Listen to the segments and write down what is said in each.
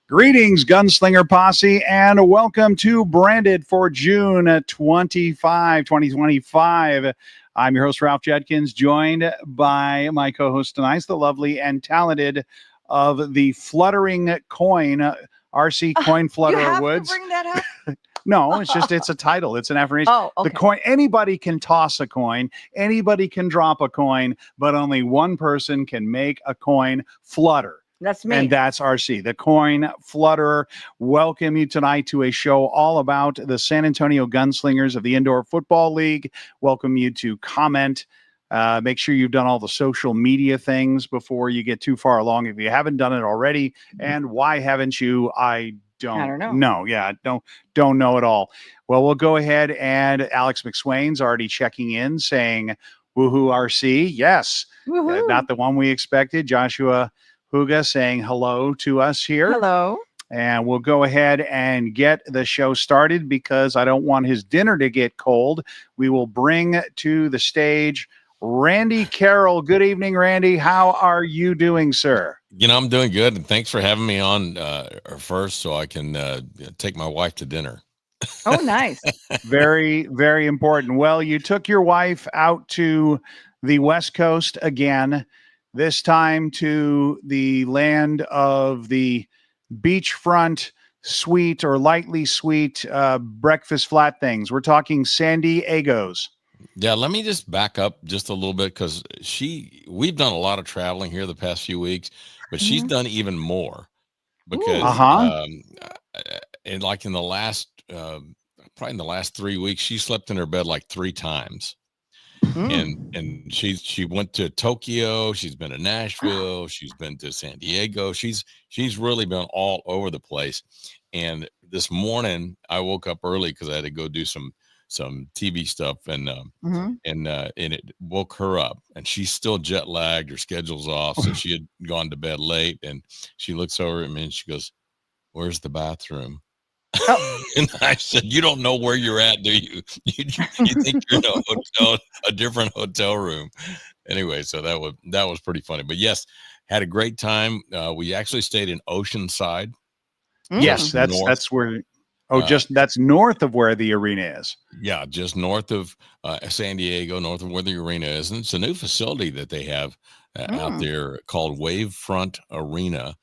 Greetings, Gunslinger Posse, and welcome to Branded for June 2025. I'm your host, Ralph Judkins, joined by my co-host tonight, the lovely and talented of the Fluttering Coin, RC Coin Flutterer You have Woods. to bring that up? No, it's a title. It's an affirmation. Oh, okay. The coin, anybody can toss a coin, anybody can drop a coin, but only one person can make a coin flutter. That's me. And that's RC, the Coin Flutterer. Welcome you tonight to a show all about the San Antonio Gunslingers of the Indoor Football League. Welcome you to comment. Make sure you've done all the social media things before you get too far along. If you haven't done it already, and why haven't you? I don't know. Yeah, don't know at all. Well, we'll go ahead, and Alex McSwain's already checking in saying, woohoo, RC. Yes, not the one we expected. Joshua Huga saying hello to us here. Hello. And we'll go ahead and get the show started because I don't want his dinner to get cold. We will bring to the stage Randy Carroll. Good evening, Randy. How are you doing, sir? You know, I'm doing good. And thanks for having me on first so I can take my wife to dinner. Oh, nice. Very, very important. Well, you took your wife out to the West Coast again, this time to the land of the beachfront sweet or lightly sweet breakfast flat things. We're talking San Diego's. Yeah, let me just back up just a little bit because we've done a lot of traveling here the past few weeks, but she's done even more because and like in the last probably in the last 3 weeks, she slept in her bed like 3 times. And she went to Tokyo, she's been to Nashville, she's been to San Diego, she's really been all over the place. And this morning I woke up early because I had to go do some TV stuff, and it woke her up, and she's still jet lagged, her schedule's off, so she had gone to bed late, and she looks over at me and she goes, "Where's the bathroom?" Oh. And I said, "You don't know where you're at, do you? You think you're in a hotel, a different hotel room." Anyway, so that was pretty funny. But yes, had a great time. We actually stayed in Oceanside. Yes, that's where. Oh, that's north of where the arena is. Yeah, just north of San Diego, north of where the arena is, and it's a new facility that they have out there called Wavefront Arena,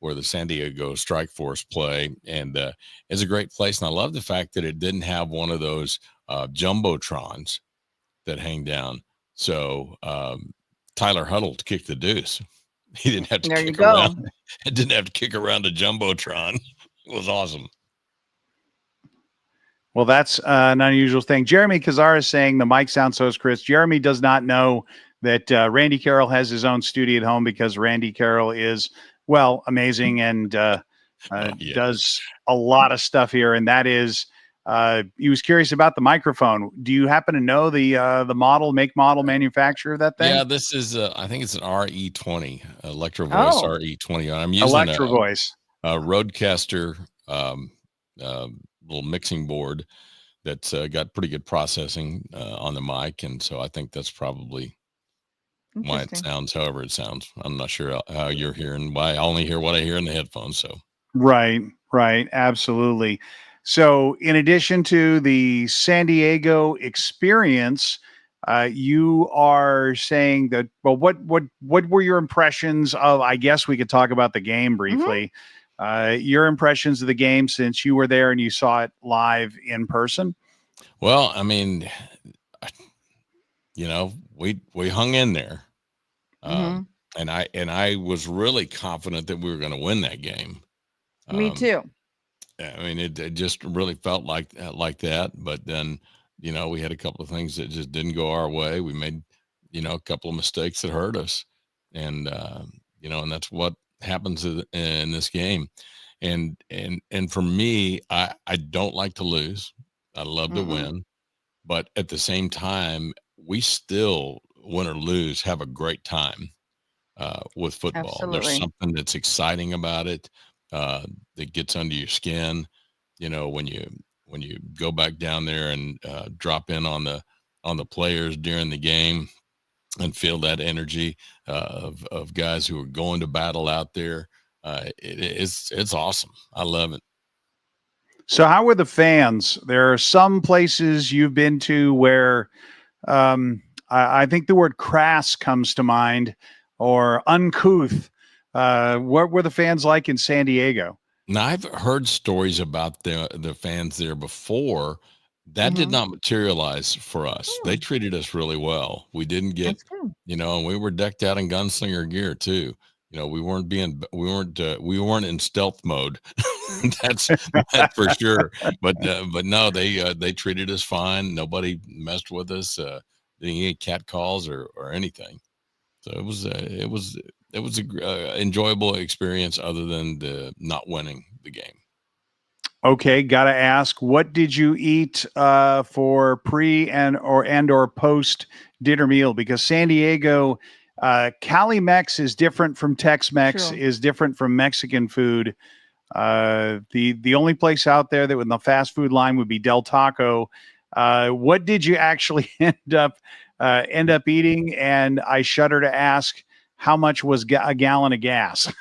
where the San Diego Strike Force play, and it's a great place. And I love the fact that it didn't have one of those jumbotrons that hang down. So Tyler huddled kicked the deuce. He didn't have to kick around. It didn't have to kick around a jumbotron. It was awesome. Well, that's an unusual thing. Jeremy Kazar is saying the mic sounds so crisp. Jeremy does not know that Randy Carroll has his own studio at home because Randy Carroll is, well, amazing and does a lot of stuff here. And that is, he was curious about the microphone. Do you happen to know the make model manufacturer of that thing? Yeah, this is, I think it's an RE20, Electro Voice RE20. I'm using Electro Voice. A Rodecaster little mixing board that's got pretty good processing on the mic. And so I think that's probably why it sounds however it sounds. I'm not sure how you're hearing, why I only hear what I hear in the headphones. So right, absolutely. So in addition to the San Diego experience, you are saying that, well, what were your impressions of, I guess we could talk about the game briefly. Your impressions of the game since you were there and you saw it live in person? Well, I mean, you know, we hung in there, and I was really confident that we were going to win that game. Me too. I mean, it just really felt like that. But then, you know, we had a couple of things that just didn't go our way. We made, you know, a couple of mistakes that hurt us, and you know, and that's what happens in this game. And for me, I don't like to lose. I love to win, but at the same time, we still, win or lose, have a great time with football. There's Absolutely. something that's exciting about it, that gets under your skin. When you go back down there and drop in on the players during the game and feel that energy of guys who are going to battle out there. It's awesome. I love it. So how were the fans? There are some places you've been to where I think the word crass comes to mind, or uncouth. What were the fans like in San Diego? Now, I've heard stories about the fans there before. That did not materialize for us. They treated us really well. We didn't get, That's good. and we were decked out in gunslinger gear too. We weren't in stealth mode. That's for sure. But no, they treated us fine. Nobody messed with us. Didn't get cat calls or anything. So it was a enjoyable experience, other than the not winning the game. Okay, gotta ask, what did you eat for pre and or post dinner meal? Because San Diego, Cali Mex is different from Tex Mex, True. is different from Mexican food. The only place out there that with the fast food line would be Del Taco. What did you actually end up eating? And I shudder to ask, how much was a gallon of gas?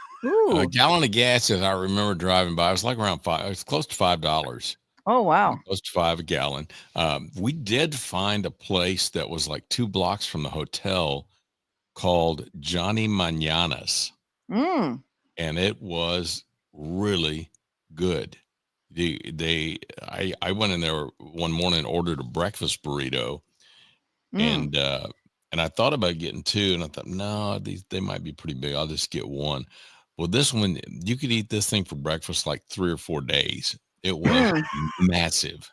A gallon of gas, as I remember driving by, it was like around $5. It was close to $5. Oh, wow. Close to $5 a gallon. We did find a place that was like 2 blocks from the hotel called Johnny Mananas, and it was really good. I went in there one morning and ordered a breakfast burrito, and I thought about getting 2, and I thought, no, they might be pretty big. I'll just get 1. Well, this one, you could eat this thing for breakfast like 3 or 4 days. It was massive.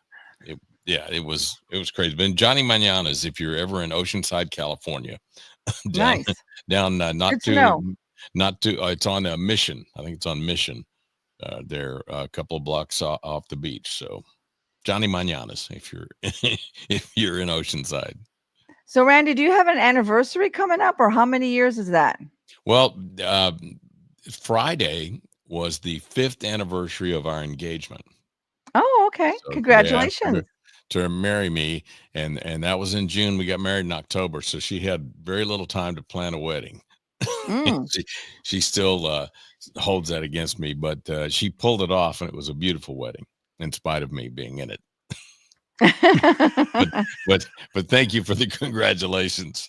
It was crazy. But in Johnny Mananas, if you're ever in Oceanside, California, down Nice. down not Good to too know. not too it's on a Mission. I think it's on Mission. They're a couple of blocks off the beach. So Johnny Mananas, if you're if you're in Oceanside. So, Randy, do you have an anniversary coming up, or how many years is that? Well, Friday was the 5th anniversary of our engagement. Oh, okay. So Congratulations. to marry me, and that was in June. We got married in October, so she had very little time to plan a wedding. She still holds that against me, but she pulled it off, and it was a beautiful wedding in spite of me being in it. but thank you for the congratulations.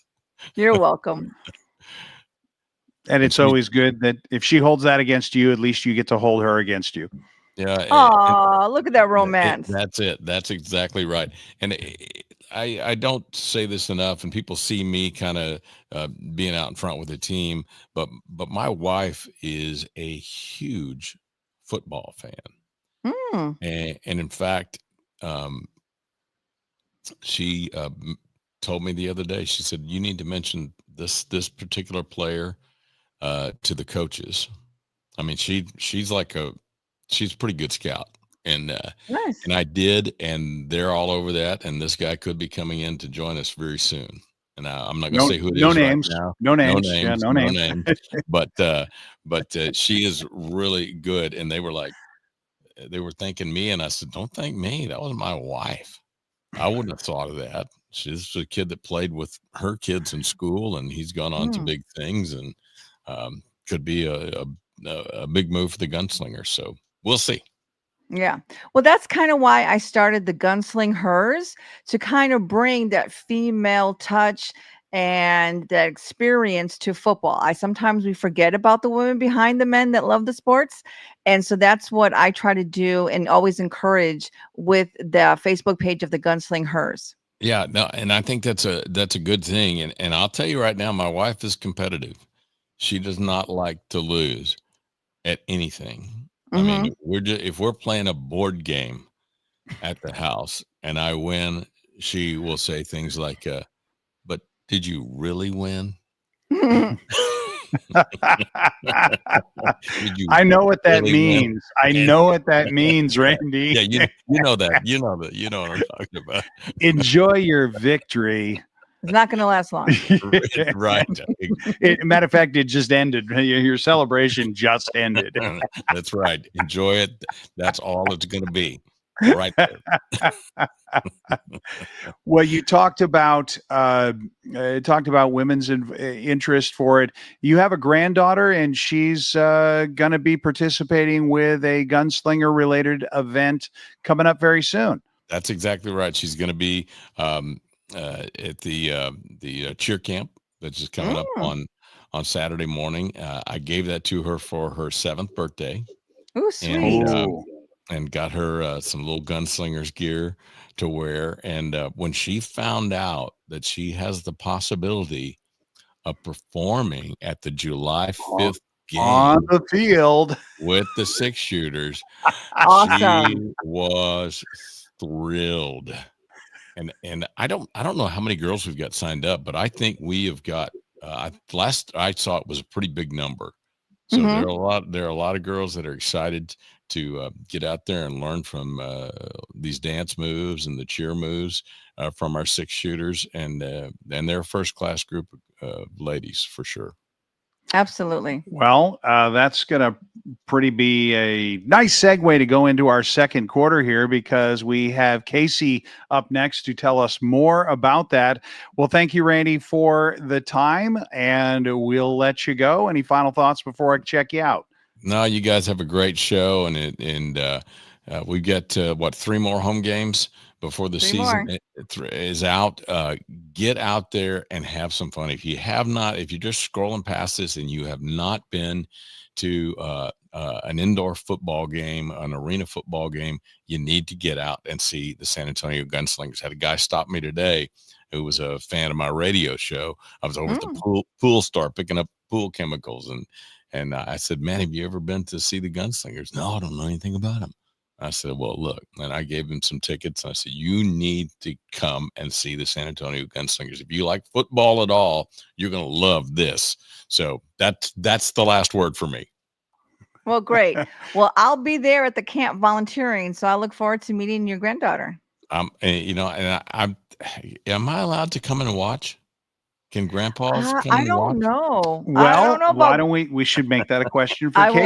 You're welcome. And it's always good that if she holds that against you, at least you get to hold her against you. Yeah. Oh, look at that romance. That's it. That's exactly right. And I don't say this enough, and people see me kind of being out in front with the team, but my wife is a huge football fan. And in fact, she told me the other day, she said, you need to mention this particular player to the coaches. I mean, she's a pretty good scout, and Nice. and I did, and they're all over that. And this guy could be coming in to join us very soon. And I'm not going to say who it is right now. No names. Yeah, no names. But she is really good. And they were thanking me, and I said, don't thank me. That was my wife. I wouldn't have thought of that. She's a kid that played with her kids in school, and he's gone on to big things, and could be a big move for the Gunslinger. So we'll see. Yeah. Well, that's kind of why I started the Gunsling Hers, to kind of bring that female touch and that experience to football. Sometimes we forget about the women behind the men that love the sports. And so that's what I try to do and always encourage with the Facebook page of the Gunsling Hers. Yeah, no, and I think that's a good thing. And I'll tell you right now, my wife is competitive. She does not like to lose at anything. I mean, if we're playing a board game at the house and I win, she will say things like, but did you really win? I know what that really means. I know what that means, Randy. Yeah, you know that. You know that. You know what I'm talking about. Enjoy your victory. It's not going to last long. Right. Matter of fact, it just ended. Your celebration just ended. That's right. Enjoy it. That's all it's going to be. Right there. Well, you talked about women's interest for it. You have a granddaughter, and she's going to be participating with a gunslinger related event coming up very soon. That's exactly right. She's going to be at the cheer camp that's just coming up on Saturday morning. I gave that to her for her 7th birthday. Oh, sweet. And got her some little gunslingers gear to wear. And when she found out that she has the possibility of performing at the July 5th game on the field with the 6-shooters, Awesome. she was thrilled. And I don't know how many girls we've got signed up, but I think we have got last I saw it was a pretty big number. So there are a lot of girls that are excited to get out there and learn from these dance moves and the cheer moves from our 6-shooters, and they're a first-class group of ladies for sure. Absolutely. Well, that's going to be a nice segue to go into our second quarter here, because we have Casey up next to tell us more about that. Well, thank you, Randy, for the time, and we'll let you go. Any final thoughts before I check you out? No, you guys have a great show, and we get 3 more home games before the season is out. Get out there and have some fun. If you're just scrolling past this and you have not been to an indoor football game, an arena football game, you need to get out and see the San Antonio Gunslingers. Had a guy stop me today who was a fan of my radio show. I was over at the pool store picking up pool chemicals, and I said, "Man, have you ever been to see the Gunslingers?" "No, I don't know anything about them." I said, "Well, look," and I gave him some tickets. And I said, "You need to come and see the San Antonio Gunslingers. If you like football at all, you're going to love this." So that's the last word for me. Well, great. Well, I'll be there at the camp volunteering, so I look forward to meeting your granddaughter. Am I allowed to come and watch? Can grandpas come I and watch? don't know. Well, I don't know why don't we should make that a question for Casey.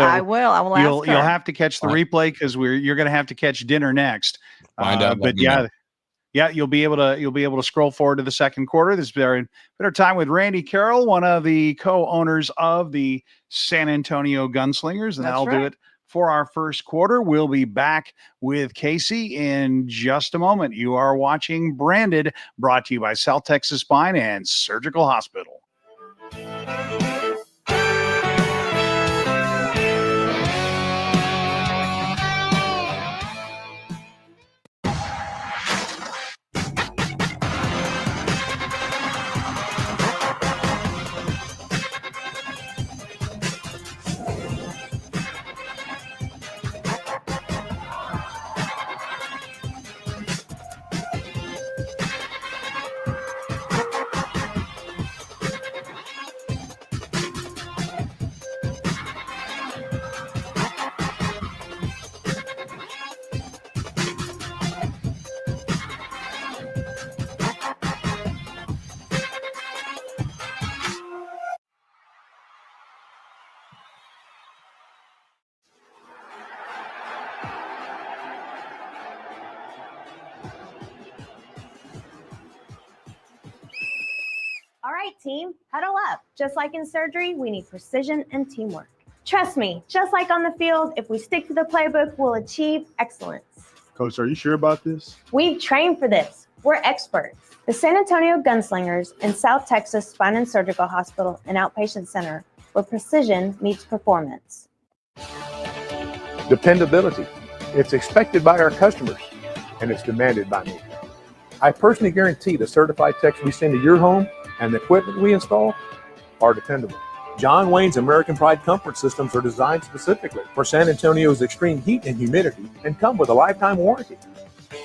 I will ask her. You'll have to catch the replay, because you're going to have to catch dinner next. Find out. But yeah, you'll be able to scroll forward to the second quarter. This is our time with Randy Carroll, one of the co-owners of the San Antonio Gunslingers, and that'll do it for our first quarter. We'll be back with Casey in just a moment. You are watching Branded, brought to you by South Texas Spine and Surgical Hospital. All right, team, huddle up. Just like in surgery, we need precision and teamwork. Trust me, just like on the field, if we stick to the playbook, we'll achieve excellence. Coach, are you sure about this? We've trained for this. We're experts. The San Antonio Gunslingers and South Texas Spine and Surgical Hospital and Outpatient Center, where precision meets performance. Dependability. It's expected by our customers, and it's demanded by me. I personally guarantee the certified techs we send to your home and the equipment we install are dependable. John Wayne's American Pride comfort systems are designed specifically for San Antonio's extreme heat and humidity and come with a lifetime warranty.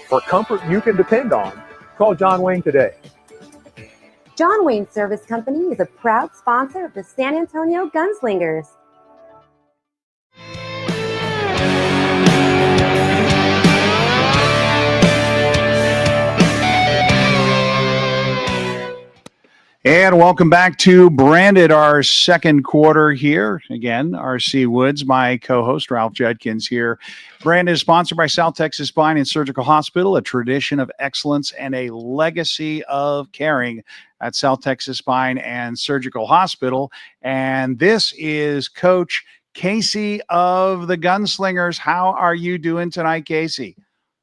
For comfort you can depend on, call John Wayne today. John Wayne Service Company is a proud sponsor of the San Antonio Gunslingers. And welcome back to Branded, our second quarter here. Again, RC Woods, my co-host, Ralph Judkins here. Branded is sponsored by South Texas Spine and Surgical Hospital, a tradition of excellence and a legacy of caring at South Texas Spine and Surgical Hospital. And this is Coach Casey of the Gunslingers. How are you doing tonight, Casey?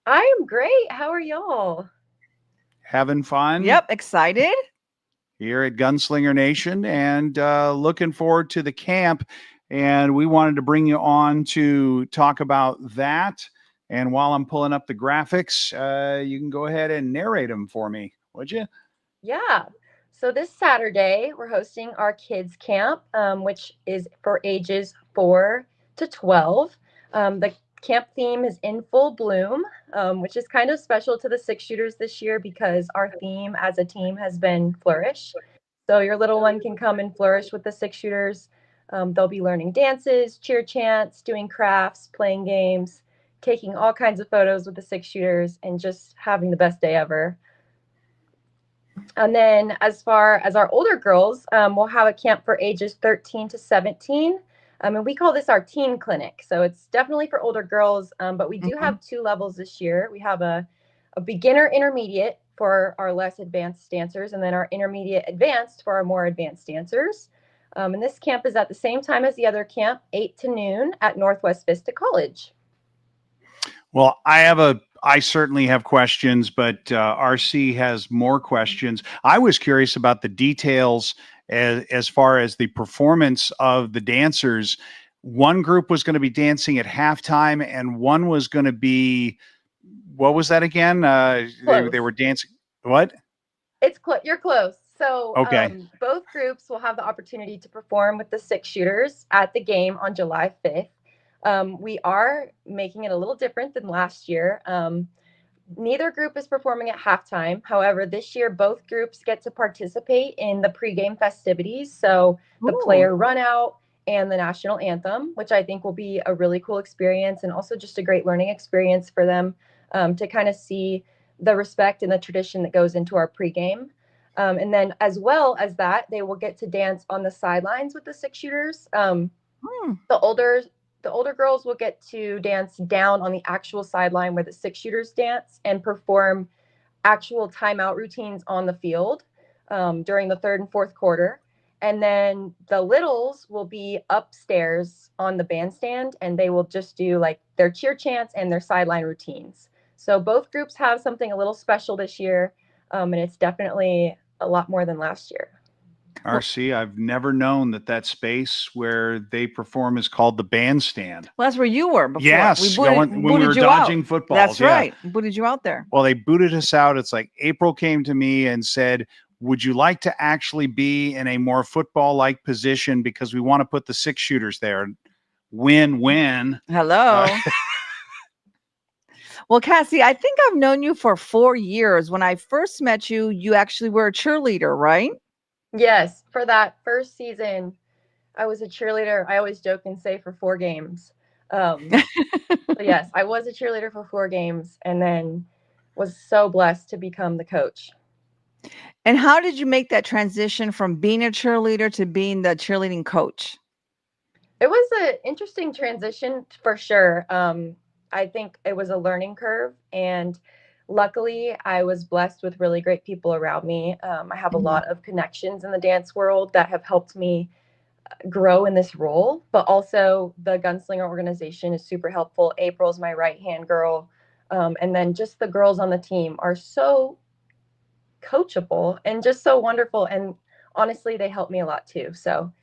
I am great. How are y'all? Having fun? Yep, excited. Here at Gunslinger Nation, and looking forward to the camp. And we wanted to bring you on to talk about that. And while I'm pulling up the graphics, you can go ahead and narrate them for me, would you? Yeah. So this Saturday, we're hosting our kids camp, which is for ages 4 to 12. The camp theme is in full bloom, which is kind of special to the six shooters this year because our theme as a team has been flourish. So your little one can come and flourish with the six shooters. They'll be learning dances, cheer chants, doing crafts, playing games, taking all kinds of photos with the six shooters, and just having the best day ever. And then as far as our older girls, we'll have a camp for ages 13 to 17. And we call this our teen clinic. So it's definitely for older girls, but we do have two levels this year. We have a beginner intermediate for our less advanced dancers, and then our intermediate advanced for our more advanced dancers. And this camp is at the same time as the other camp, 8 to noon at Northwest Vista College. Well, I certainly have questions, but RC has more questions. I was curious about the details as far as the performance of the dancers. One group was going to be dancing at halftime, and one was going to be, what was that again? They were dancing. What? You're close. So okay. Both groups will have the opportunity to perform with the six shooters at the game on July 5th. We are making it a little different than last year. Neither group is performing at halftime. However, this year, both groups get to participate in the pregame festivities. So the player run out and the national anthem, which I think will be a really cool experience and also just a great learning experience for them to kind of see the respect and the tradition that goes into our pregame. And then as well as that, they will get to dance on the sidelines with the six shooters. The older girls will get to dance down on the actual sideline where the six shooters dance and perform actual timeout routines on the field during the third and fourth quarter. And then the littles will be upstairs on the bandstand, and they will just do like their cheer chants and their sideline routines. So both groups have something a little special this year, and it's definitely a lot more than last year. RC, I've never known that space where they perform is called the bandstand. Well, that's where you were before. Yes, when we were dodging footballs. That's right. Booted you out there. Well, they booted us out. It's like April came to me and said, would you like to actually be in a more football-like position because we want to put the six shooters there? Win-win. Hello. Well, Cassie, I think I've known you for 4 years. When I first met you, you actually were a cheerleader, right? Yes, for that first season, I was a cheerleader. I always joke and say for 4 games. So yes, I was a cheerleader for 4 games and then was so blessed to become the coach. And how did you make that transition from being a cheerleader to being the cheerleading coach? It was an interesting transition for sure. I think it was a learning curve, and luckily I was blessed with really great people around me. I have a lot of connections in the dance world that have helped me grow in this role, but also the Gunslinger organization is super helpful. April's my right-hand girl. And then just the girls on the team are so coachable and just so wonderful. And honestly, they help me a lot too. So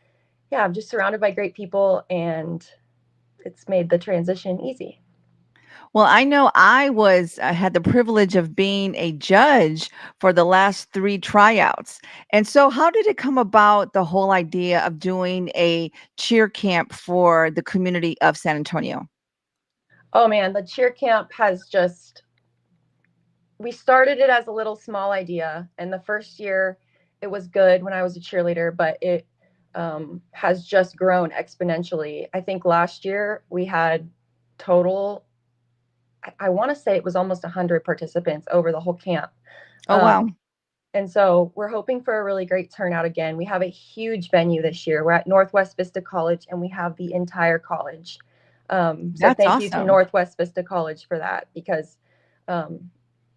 yeah, I'm just surrounded by great people, and it's made the transition easy. Well, I know I had the privilege of being a judge for the last 3 tryouts. And so how did it come about, the whole idea of doing a cheer camp for the community of San Antonio? Oh man, the cheer camp we started it as a little small idea. And the first year it was good when I was a cheerleader, but it has just grown exponentially. I think last year we had total, I want to say it was almost 100 participants over the whole camp. Oh, wow. And so we're hoping for a really great turnout again. We have a huge venue this year. We're at Northwest Vista College, and we have the entire college. So That's thank you to awesome. Northwest Vista College for that, because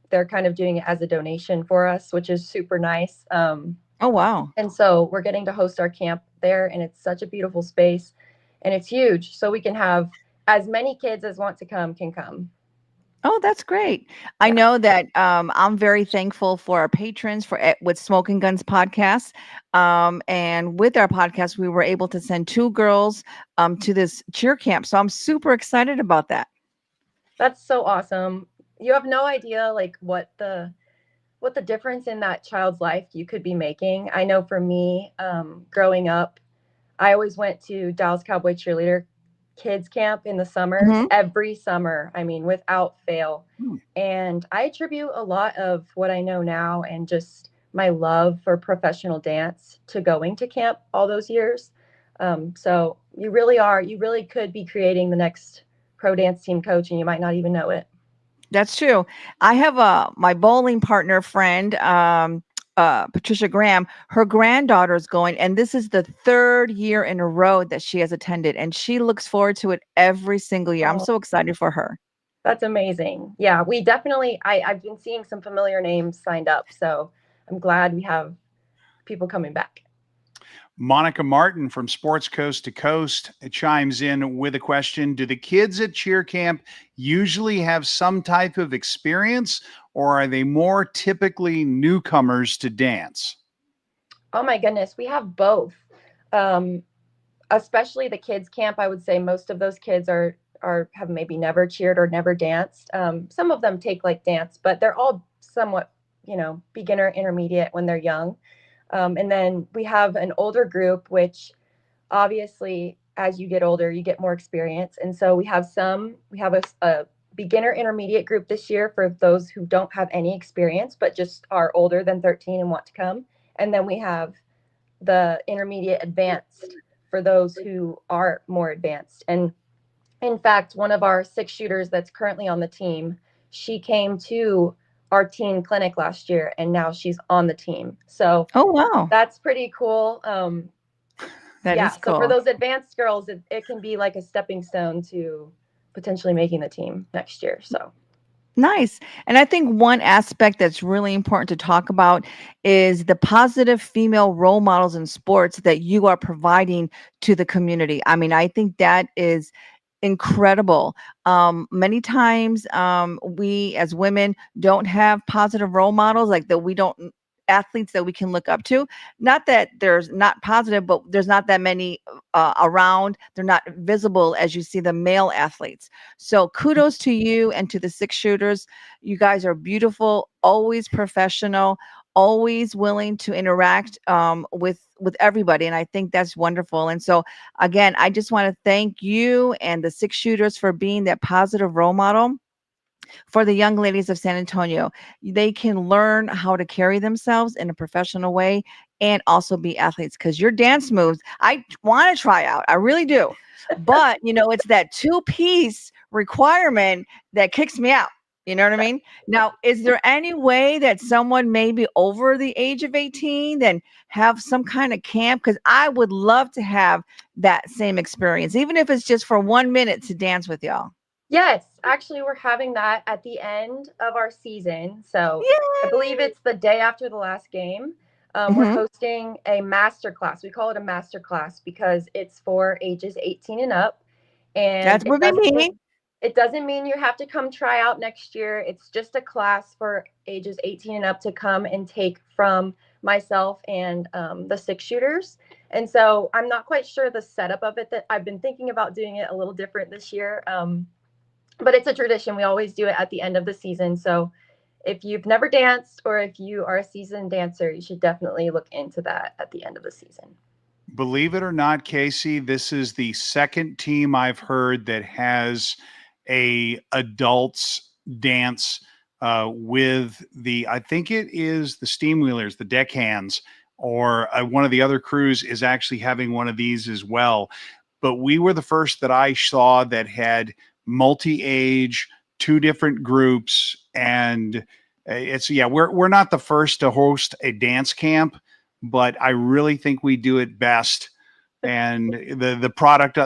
they're kind of doing it as a donation for us, which is super nice. Oh, wow. And so we're getting to host our camp there, and it's such a beautiful space, and it's huge. So we can have as many kids as want to come can come. Oh, that's great. I Yeah. know that I'm very thankful for our patrons for with Smokin Gunz podcast. And with our podcast, we were able to send 2 girls to this cheer camp. So I'm super excited about that. That's so awesome. You have no idea like what the difference in that child's life you could be making. I know for me, growing up, I always went to Dallas Cowboy cheerleader kids camp in the summers, every summer. I mean, without fail. And I attribute a lot of what I know now and just my love for professional dance to going to camp all those years. So you really could be creating the next pro dance team coach, and you might not even know it. That's true. I have my bowling partner friend, Patricia Graham. Her granddaughter is going, and this is the 3rd year in a row that she has attended, and she looks forward to it every single year. I'm so excited for her. That's amazing. Yeah, we definitely, I've been seeing some familiar names signed up, so I'm glad we have people coming back. Monica Martin from Sports Coast to Coast chimes in with a question. Do the kids at cheer camp usually have some type of experience, or are they more typically newcomers to dance? Oh my goodness, we have both. Especially the kids camp, I would say most of those kids have maybe never cheered or never danced. Some of them take like dance, but they're all somewhat, beginner, intermediate when they're young. And then we have an older group, which obviously as you get older, you get more experience. And so we have a beginner intermediate group this year for those who don't have any experience, but just are older than 13 and want to come. And then we have the intermediate advanced for those who are more advanced. And in fact, one of our 6 shooters that's currently on the team, she came to our teen clinic last year, and now she's on the team. So oh, wow, that's pretty cool. That is cool. So for those advanced girls, it can be like a stepping stone to potentially making the team next year. So nice. And I think one aspect that's really important to talk about is the positive female role models in sports that you are providing to the community. I mean, I think that is incredible. Many times we as women don't have positive role models, like that we don't athletes that we can look up to. Not that there's not positive, but there's not that many around. They're not visible as you see the male athletes. So kudos to you and to the 6 shooters. You guys are beautiful, always professional, always willing to interact with everybody, and I think that's wonderful. And so again, I just want to thank you and the 6 shooters for being that positive role model for the young ladies of San Antonio. They can learn how to carry themselves in a professional way and also be athletes, because your dance moves, I want to try out. I really do. But, it's that 2-piece requirement that kicks me out. You know what I mean? Now, is there any way that someone maybe over the age of 18 then have some kind of camp? Because I would love to have that same experience, even if it's just for 1 minute to dance with y'all. yes, actually, we're having that at the end of our season. So Yay! I believe it's the day after the last game. We're hosting a master class. We call it a master class because it's for ages 18 and up. And that's what we mean. It doesn't mean you have to come try out next year. It's just a class for ages 18 and up to come and take from myself and the 6 shooters. And so I'm not quite sure the setup of it. That I've been thinking about doing it a little different this year. But it's a tradition. We always do it at the end of the season. So if you've never danced or if you are a seasoned dancer, you should definitely look into that at the end of the season. Believe it or not, Casey, this is the 2nd team I've heard that has a adults dance with I think it is the steam wheelers, the deckhands. or one of the other crews is actually having one of these as well. But we were the first that I saw that had multi-age, 2 different groups, and we're not the first to host a dance camp, but I really think we do it best. And the product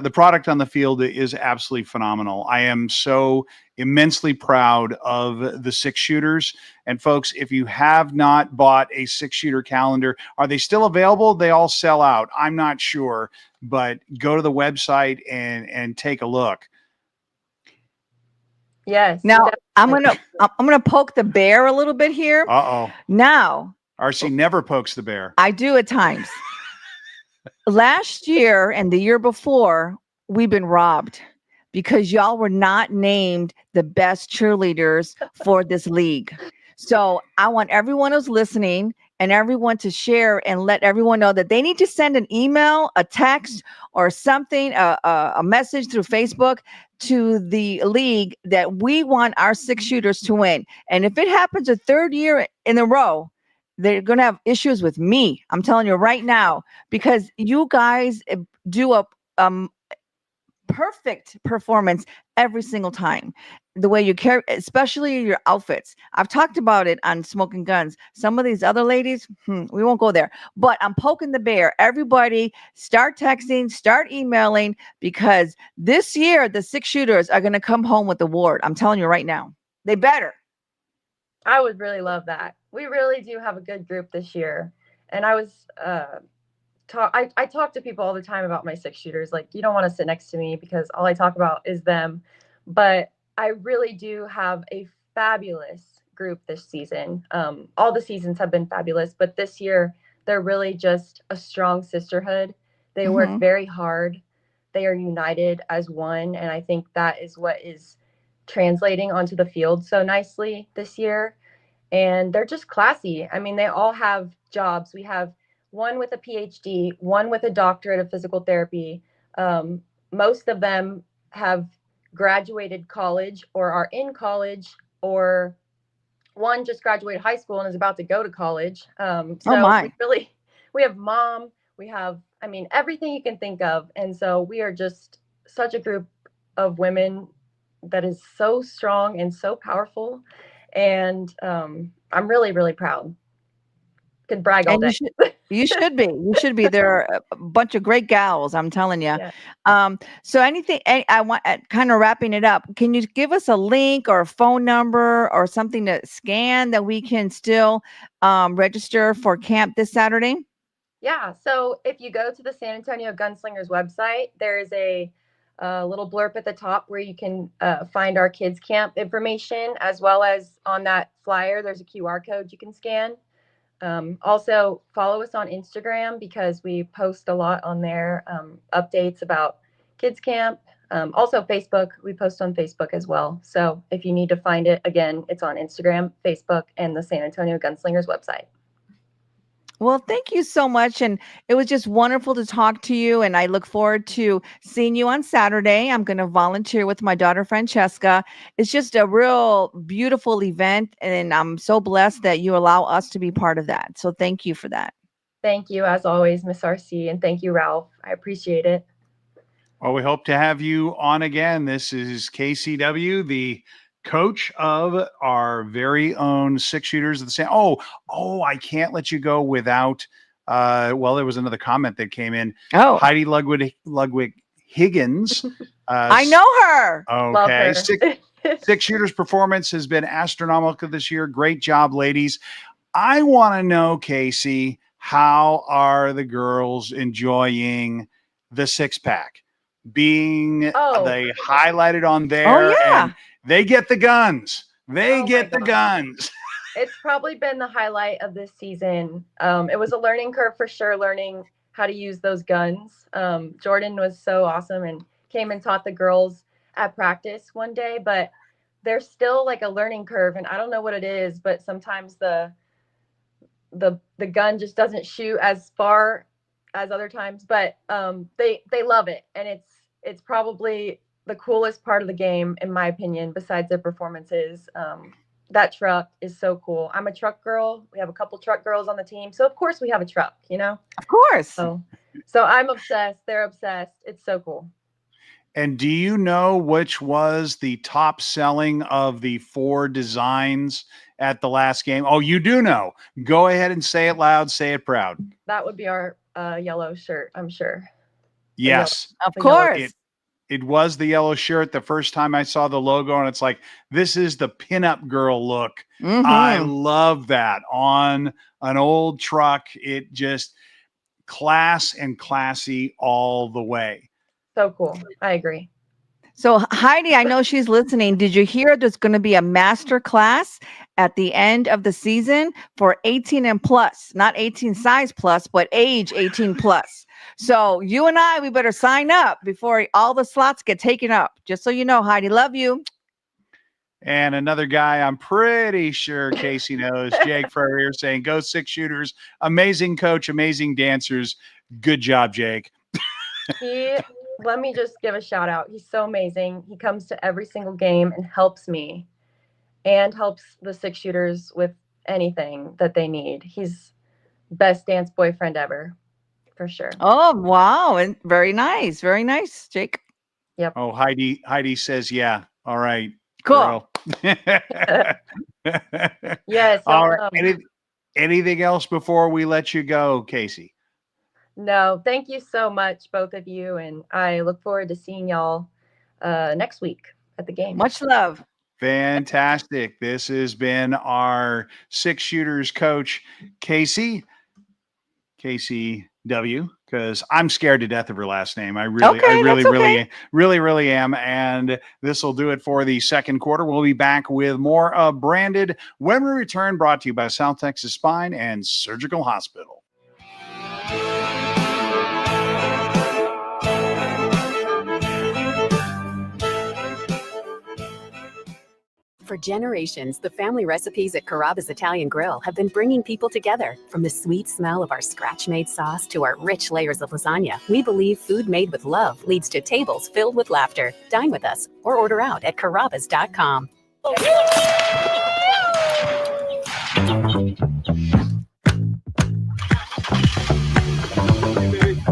on the field is absolutely phenomenal. I am so immensely proud of the 6-shooters. And folks, if you have not bought a 6-shooter calendar, are they still available? They all sell out. I'm not sure, but go to the website and take a look. Yes. Now I'm gonna poke the bear a little bit here. Now RC never pokes the bear. I do at times. Last year and the year before, we've been robbed because y'all were not named the best cheerleaders for this league. So I want everyone who's listening and everyone to share and let everyone know that they need to send an email, a text, or something, a message through Facebook to the league that we want our 6-shooters to win. And if it happens a 3rd year in a row, they're going to have issues with me. I'm telling you right now, because you guys do a perfect performance every single time. The way you carry, especially your outfits. I've talked about it on Smokin' Gunz. Some of these other ladies, we won't go there. But I'm poking the bear. Everybody start texting, start emailing, because this year the 6-shooters are going to come home with the award. I'm telling you right now. They better. I would really love that. We really do have a good group this year. And I was I talk to people all the time about my 6-shooters. Like, you don't want to sit next to me because all I talk about is them. But I really do have a fabulous group this season. All the seasons have been fabulous, but this year they're really just a strong sisterhood. They work very hard. They are united as one. And I think that is what is translating onto the field so nicely this year. And they're just classy. I mean, they all have jobs. We have one with a PhD, one with a doctorate of physical therapy. Most of them have graduated college or are in college, or one just graduated high school and is about to go to college. We have mom, we have, I mean, everything you can think of. And so we are just such a group of women that is so strong and so powerful. And I'm really, really proud. Could brag all day. You should be. You should be. There are a bunch of great gals, I'm telling you. Yeah. So I want, kind of wrapping it up, can you give us a link or a phone number or something to scan that we can still register for camp this Saturday? Yeah. So if you go to the San Antonio Gunslingers website, there is a little blurb at the top where you can find our kids camp information, as well as on that flyer, there's a QR code you can scan. Also follow us on Instagram because we post a lot on there, updates about kids camp. Also Facebook, we post on Facebook as well. So if you need to find it, again, it's on Instagram, Facebook, and the San Antonio Gunslingers website. Well, thank you so much. And it was just wonderful to talk to you. And I look forward to seeing you on Saturday. I'm going to volunteer with my daughter, Francesca. It's just a real beautiful event. And I'm so blessed that you allow us to be part of that. So thank you for that. Thank you, as always, Miss RC. And thank you, Ralph. I appreciate it. Well, we hope to have you on again. This is KCW, the coach of our very own 6-shooters of the same. Oh, I can't let you go without, there was another comment that came in. Heidi Ludwig Higgins. I know her. Okay. 6-shooters performance has been astronomical this year. Great job, ladies. I want to know, Casey, how are the girls enjoying the 6-pack? Being they highlighted on there, and they get the guns. They get the guns. It's probably been the highlight of this season. It was a learning curve for sure, learning how to use those guns. Jordan was so awesome and came and taught the girls at practice one day, but there's still like a learning curve, and I don't know what it is, but sometimes the gun just doesn't shoot as far as other times, but they love it, and it's probably the coolest part of the game, in my opinion, besides their performances. that truck is so cool. I'm a truck girl. We have a couple truck girls on the team. So of course we have a truck, Of course. So I'm obsessed. They're obsessed. It's so cool. And do you know which was the top selling of the 4 designs at the last game? Oh, you do know. Go ahead and say it loud. Say it proud. That would be our yellow shirt, I'm sure. Yes. Of course. It was the yellow shirt. The first time I saw the logo, and it's like, this is the pinup girl look. Mhm. I love that on an old truck. It just class and classy all the way. So cool. I agree. So Heidi, I know she's listening. Did you hear there's going to be a master class at the end of the season for 18 and plus, not 18 size plus, but age 18 plus. So you and I, we better sign up before all the slots get taken up. Just so you know, Heidi, love you. And another guy I'm pretty sure Casey knows, Jake Ferrier, saying, go 6 shooters. Amazing coach, amazing dancers. Good job, Jake. Let me just give a shout out. He's so amazing. He comes to every single game and helps me and helps the 6 shooters with anything that they need. He's best dance boyfriend ever, for sure. Oh, wow. And very nice. Very nice, Jake. Yep. Oh, Heidi says, yeah. All right. Cool. Yes. All right. Anything else before we let you go, Casey? No, thank you so much, both of you. And I look forward to seeing y'all next week at the game. Much love. Fantastic. This has been our 6 shooters coach, Casey W, because I'm scared to death of her last name. I really am. And this will do it for the second quarter. We'll be back with more of Branded when we return, brought to you by South Texas Spine and Surgical Hospital. For generations, the family recipes at Carrabba's Italian Grill have been bringing people together. From the sweet smell of our scratch-made sauce to our rich layers of lasagna, we believe food made with love leads to tables filled with laughter. Dine with us or order out at carrabbas.com.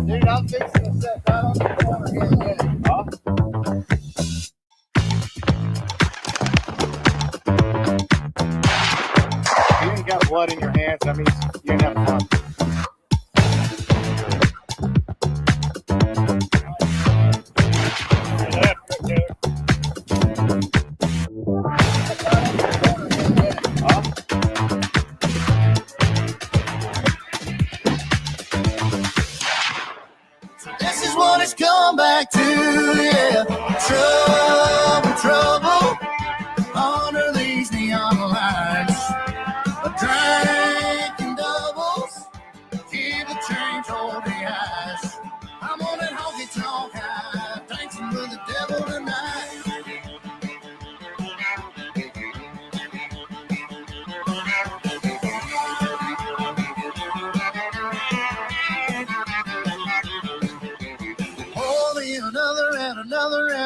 Dude, I'm fixing to set that on the corner here. You ain't got blood in your hands. That means you ain't having fun. This is what it's come back to, yeah. Trouble under these neon lights. A drink and doubles, keep the change, hold the ice. I'm on that honky tonk high, dancing with the devil tonight.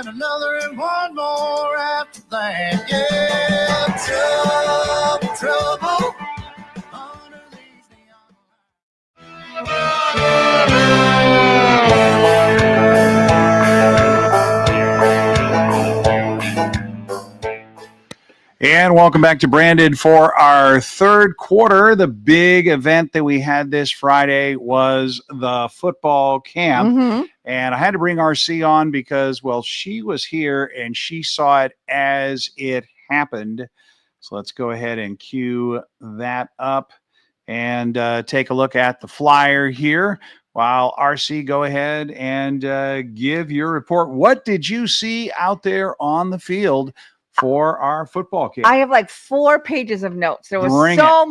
Another and one more after that. Yeah, trouble. And welcome back to Branded for our third quarter. The big event that we had this Friday was the football camp. Mm-hmm. And I had to bring RC on because, well, she was here and she saw it as it happened. So let's go ahead and cue that up and take a look at the flyer here. While RC, go ahead and give your report. What did you see out there on the field for our football camp? I have like 4 pages of notes. There was so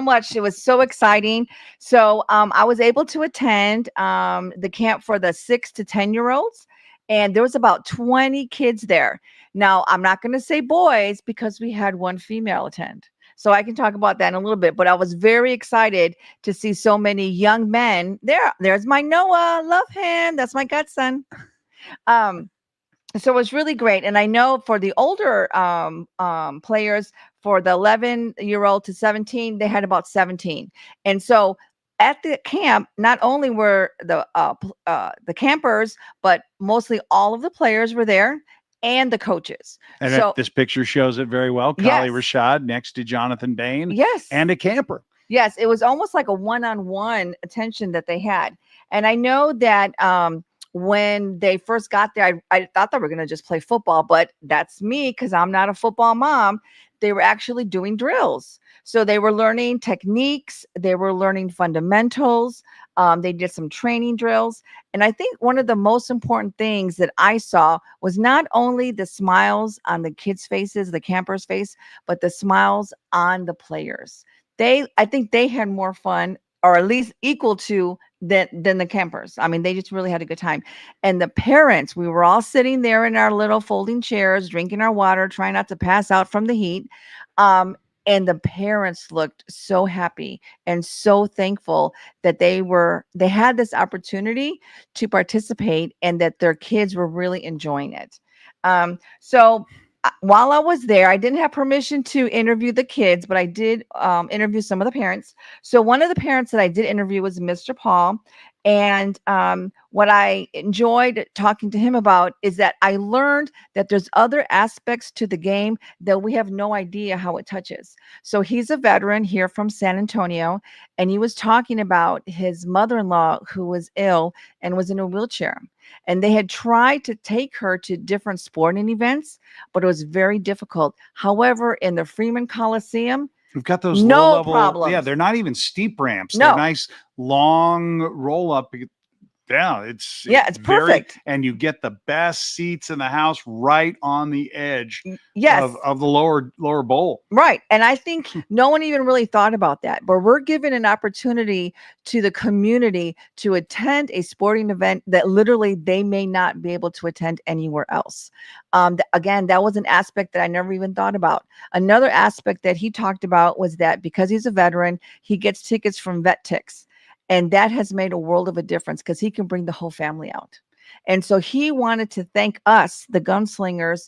much. It was so exciting. So I was able to attend the camp for the 6 to 10-year-olds, and there was about 20 kids there. Now, I'm not going to say boys because we had 1 female attend. So I can talk about that in a little bit, but I was very excited to see so many young men there. There's my Noah. Love him. That's my godson. So it was really great. And I know for the older players, for the 11-year-old to 17, they had about 17. And so at the camp, not only were the campers, but mostly all of the players were there and the coaches. And So this picture shows it very well. Yes. Kali Rashad next to Jonathan Bain. yes, And a camper. yes, it was almost like a one-on-one attention that they had. And I know that when they first got there, I thought they were going to just play football, but that's me because I'm not a football mom. They were actually doing drills. So they were learning techniques, they were learning fundamentals. They did some training drills. And I think one of the most important things that I saw was not only the smiles on the kids' faces, the campers' face, but the smiles on the players. I think they had more fun, or at least equal to than the campers. I mean, they just really had a good time. And the parents, we were all sitting there in our little folding chairs, drinking our water, trying not to pass out from the heat. And the parents looked so happy and so thankful that they had this opportunity to participate and that their kids were really enjoying it. So while I was there, I didn't have permission to interview the kids, but I did interview some of the parents. So one of the parents that I did interview was Mr. Paul. And what I enjoyed talking to him about is that I learned that there's other aspects to the game that we have no idea how it touches. So he's a veteran here from San Antonio, and he was talking about his mother-in-law who was ill and was in a wheelchair. And they had tried to take her to different sporting events, but it was very difficult. However, in the Freeman Coliseum, we've got those no low level. problems. Yeah, they're not even steep ramps. No. They're nice long roll up. Yeah, it's it's perfect. And you get the best seats in the house right on the edge Yes. of the lower bowl. Right. And I think no one even really thought about that. But we're given an opportunity to the community to attend a sporting event that literally they may not be able to attend anywhere else. Again, that was an aspect that I never even thought about. Another aspect that he talked about was that because he's a veteran, he gets tickets from Vet Tix. And that has made a world of a difference because he can bring the whole family out. And so he wanted to thank us, the Gunslingers,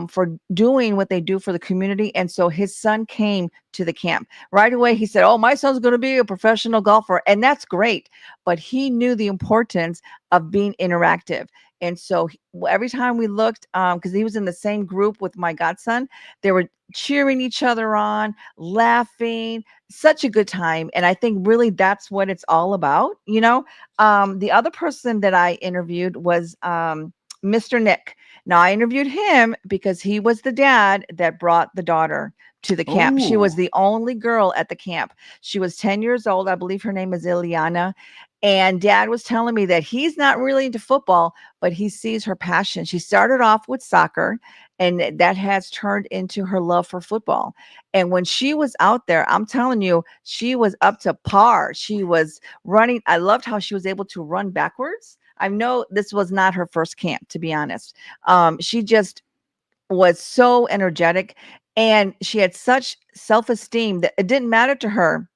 for doing what they do for the community. And so his son came to the camp. Right away, he said, oh, my son's going to be a professional golfer. And that's great. But he knew the importance of being interactive. And so every time we looked, because he was in the same group with my godson, they were cheering each other on, laughing, such a good time. And I think really that's what it's all about. You know, the other person that I interviewed was Mr. Nick. Now, I interviewed him because he was the dad that brought the daughter to the camp. She was the only girl at the camp. She was 10 years old. I believe her name is Ileana. And dad was telling me that he's not really into football, but he sees her passion. She started off with soccer, and that has turned into her love for football. And when she was out there, I'm telling you, she was up to par. She was running. I loved how she was able to run backwards. I know this was not her first camp, to be honest. She just was so energetic, and she had such self-esteem that it didn't matter to her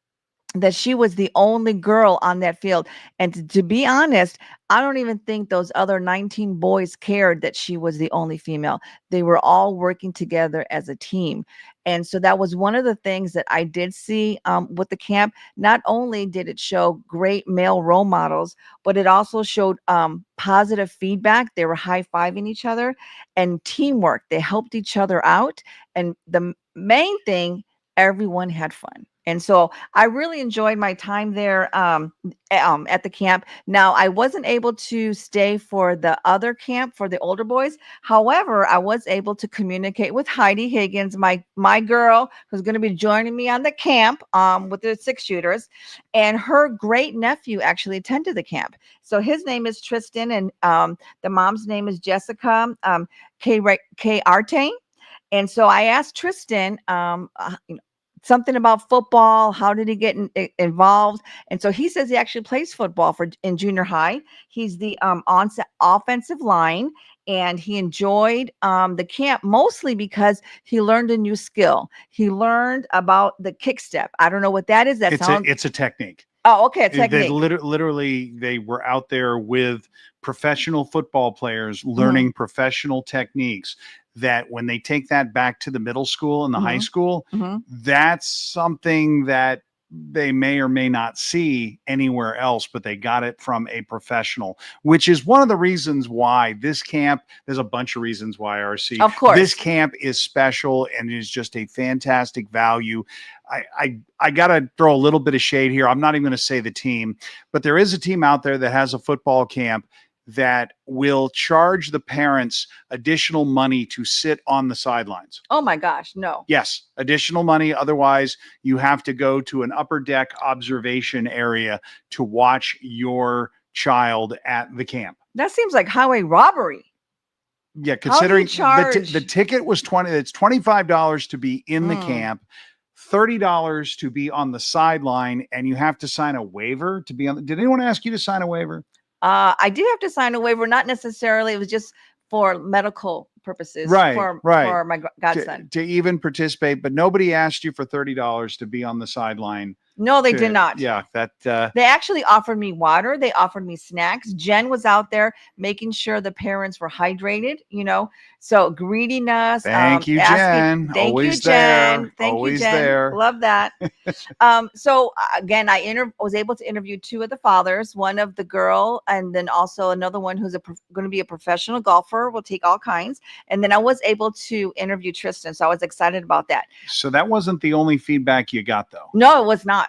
that she was the only girl on that field. And to be honest, I don't even think those other 19 boys cared that she was the only female. They were all working together as a team. And so that was one of the things that I did see with the camp. Not only did it show great male role models, but it also showed positive feedback. They were high-fiving each other and teamwork. They helped each other out. And the main thing, everyone had fun. And so I really enjoyed my time there at the camp. Now, I wasn't able to stay for the other camp for the older boys. However, I was able to communicate with Heidi Higgins, my girl, who's going to be joining me on the camp with the 6-shooters. And her great nephew actually attended the camp. So his name is Tristan, and the mom's name is Jessica K. Arte. And so I asked Tristan, something about football. How did he get involved? And so he says he actually plays football in junior high. He's the offensive line, and he enjoyed the camp mostly because he learned a new skill. He learned about the kick step. I don't know what that is. It's a technique. Oh, okay. A They technique. literally they were out there with professional football players learning professional techniques that when they take that back to the middle school and the high school, that's something that they may or may not see anywhere else, but they got it from a professional, which is one of the reasons why this camp, there's a bunch of reasons why, RC. Of course. This camp is special and is just a fantastic value. I got to throw a little bit of shade here. I'm not even going to say the team, but there is a team out there that has a football camp that will charge the parents additional money to sit on the sidelines. Oh my gosh, no. Yes, additional money. Otherwise, you have to go to an upper deck observation area to watch your child at the camp. That seems like highway robbery. Yeah, considering charge? the ticket was it's $25 to be in the camp, $30 to be on the sideline, and you have to sign a waiver to be on. Did anyone ask you to sign a waiver? I did have to sign a waiver, not necessarily. It was just for medical purposes, for my godson. To even participate, but nobody asked you for $30 to be on the sideline. No, they did not. Yeah, that they actually offered me water. They offered me snacks. Jen was out there making sure the parents were hydrated, so greeting us. Thank you, Jen. Thank Always you, Jen. there. Thank Always you, Jen. there. Love that. So again, I was able to interview two of the fathers, one of the girl, and then also another one who's going to be a professional golfer. Will take all kinds. And then I was able to interview Tristan. So I was excited about that. So that wasn't the only feedback you got, though. No, it was not.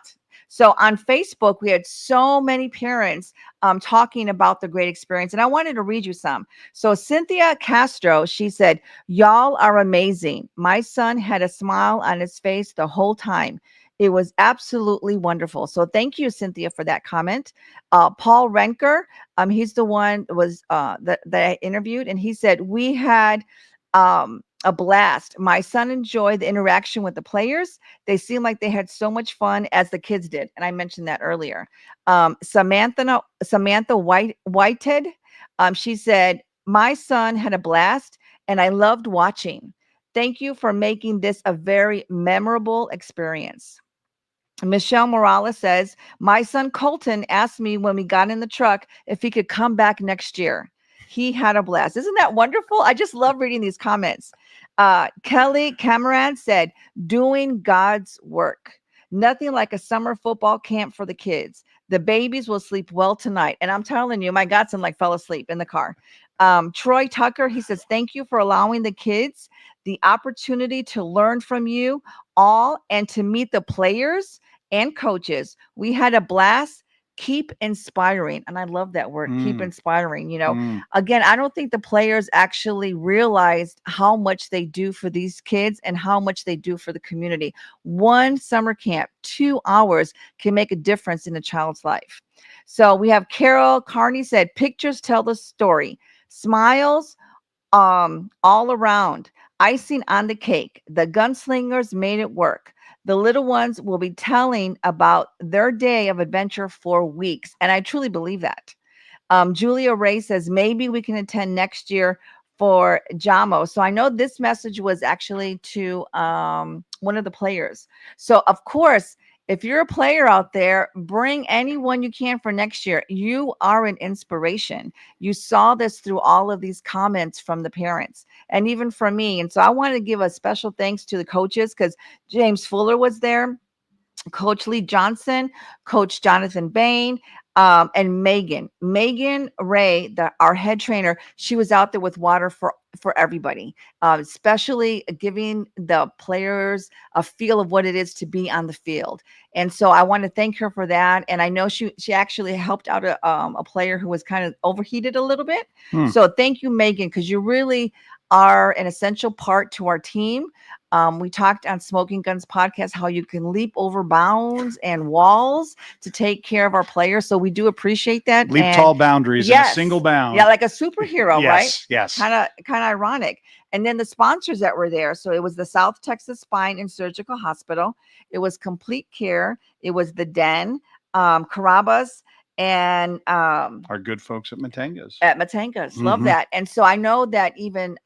So on Facebook, we had so many parents talking about the great experience, and I wanted to read you some. So Cynthia Castro, she said, "Y'all are amazing. My son had a smile on his face the whole time. It was absolutely wonderful." So thank you, Cynthia, for that comment. Paul Renker, he's the one that I interviewed, and he said, "We had a blast. My son enjoyed the interaction with the players. They seemed like they had so much fun as the kids did." And I mentioned that earlier. Samantha Whitehead, she said, "My son had a blast and I loved watching. Thank you for making this a very memorable experience." Michelle Morales says, "My son Colton asked me when we got in the truck if he could come back next year. He had a blast." Isn't that wonderful? I just love reading these comments. Kelly Cameron said, "Doing God's work. Nothing like a summer football camp for the kids. The babies will sleep well tonight." And I'm telling you, my godson fell asleep in the car. Troy Tucker, he says, "Thank you for allowing the kids the opportunity to learn from you all and to meet the players and coaches. We had a blast. Keep inspiring." And I love that word, keep inspiring. Again, I don't think the players actually realized how much they do for these kids and how much they do for the community. One summer camp, 2 hours can make a difference in a child's life. So we have Carroll Carney said, "Pictures tell the story. Smiles all around. Icing on the cake. The gunslingers made it work. The little ones will be telling about their day of adventure for weeks." And I truly believe that. Julia Ray says, "Maybe we can attend next year for JAMO." So I know this message was actually to one of the players. So of course, if you're a player out there, bring anyone you can for next year. You are an inspiration. You saw this through all of these comments from the parents and even from me. And so I wanted to give a special thanks to the coaches because James Fuller was there, Coach Lee Johnson, Coach Jonathan Bain, and Megan Ray, our head trainer. She was out there with water for everybody, especially giving the players a feel of what it is to be on the field. And so I want to thank her for that. And I know she actually helped out a player who was kind of overheated a little bit. So thank you, Megan, because you really are an essential part to our team. We talked on Smoking Guns podcast how you can leap over bounds and walls to take care of our players. So we do appreciate that. Leap tall boundaries in a single bound. Yeah, like a superhero, right? Yes. Kind of ironic. And then the sponsors that were there. So it was the South Texas Spine and Surgical Hospital. It was Complete Care. It was the Den, Carrabba's, and our good folks at Matangas. Love that. And so I know that even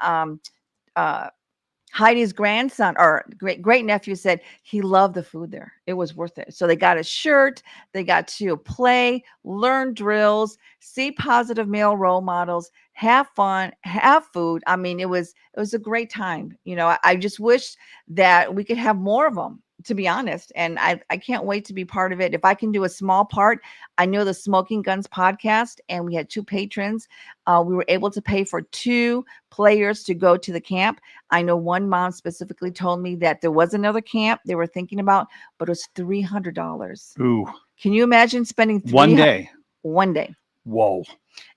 Heidi's grandson or great nephew said he loved the food there. It was worth it. So they got a shirt, they got to play, learn drills, see positive male role models, have fun, have food. I mean, it was a great time. I just wish that we could have more of them, to be honest. And I can't wait to be part of it. If I can do a small part, I know the Smoking Gunz podcast, and we had 2 patrons. We were able to pay for 2 players to go to the camp. I know one mom specifically told me that there was another camp they were thinking about, but it was $300. Ooh. Can you imagine spending one day? One day. Whoa.